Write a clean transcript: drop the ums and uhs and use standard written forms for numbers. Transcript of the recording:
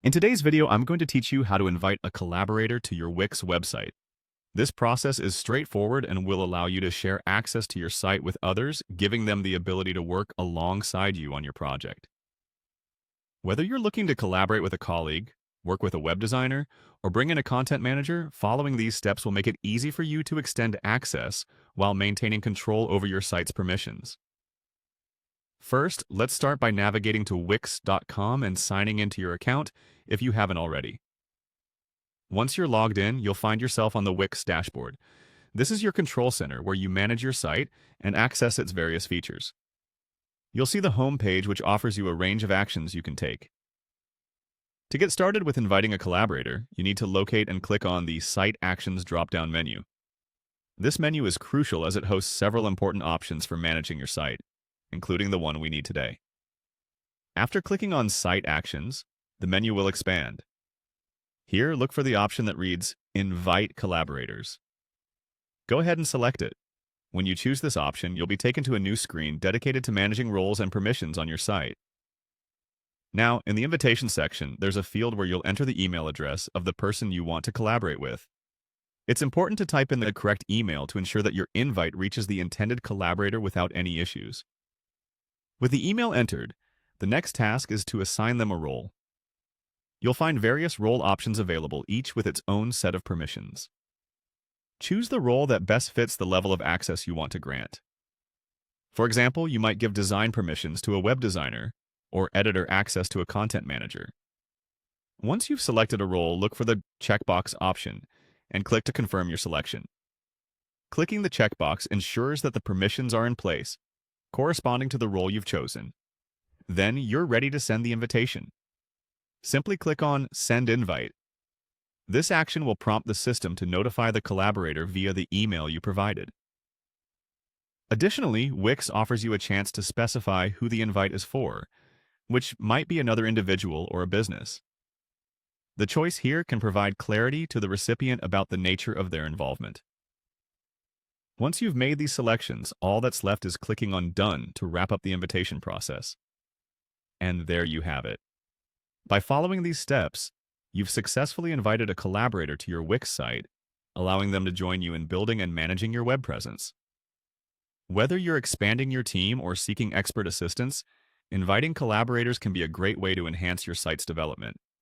In today's video, I'm going to teach you how to invite a collaborator to your Wix website. This process is straightforward and will allow you to share access to your site with others, giving them the ability to work alongside you on your project. Whether you're looking to collaborate with a colleague, work with a web designer, or bring in a content manager, following these steps will make it easy for you to extend access while maintaining control over your site's permissions. First, let's start by navigating to wix.com and signing into your account if you haven't already. Once you're logged in, you'll find yourself on the Wix dashboard. This is your control center where you manage your site and access its various features. You'll see the home page, which offers you a range of actions you can take. To get started with inviting a collaborator, you need to locate and click on the Site Actions drop-down menu. This menu is crucial as it hosts several important options for managing your site, including the one we need today. After clicking on Site Actions, the menu will expand. Here, look for the option that reads Invite Collaborators. Go ahead and select it. When you choose this option, you'll be taken to a new screen dedicated to managing roles and permissions on your site. Now, in the invitation section, there's a field where you'll enter the email address of the person you want to collaborate with. It's important to type in the correct email to ensure that your invite reaches the intended collaborator without any issues. With the email entered, the next task is to assign them a role. You'll find various role options available, each with its own set of permissions. Choose the role that best fits the level of access you want to grant. For example, you might give design permissions to a web designer or editor access to a content manager. Once you've selected a role, look for the checkbox option and click to confirm your selection. Clicking the checkbox ensures that the permissions are in place, corresponding to the role you've chosen. Then you're ready to send the invitation. Simply click on Send Invite. This action will prompt the system to notify the collaborator via the email you provided. Additionally, Wix offers you a chance to specify who the invite is for, which might be another individual or a business. The choice here can provide clarity to the recipient about the nature of their involvement. Once you've made these selections, all that's left is clicking on Done to wrap up the invitation process. And there you have it. By following these steps, you've successfully invited a collaborator to your Wix site, allowing them to join you in building and managing your web presence. Whether you're expanding your team or seeking expert assistance, inviting collaborators can be a great way to enhance your site's development.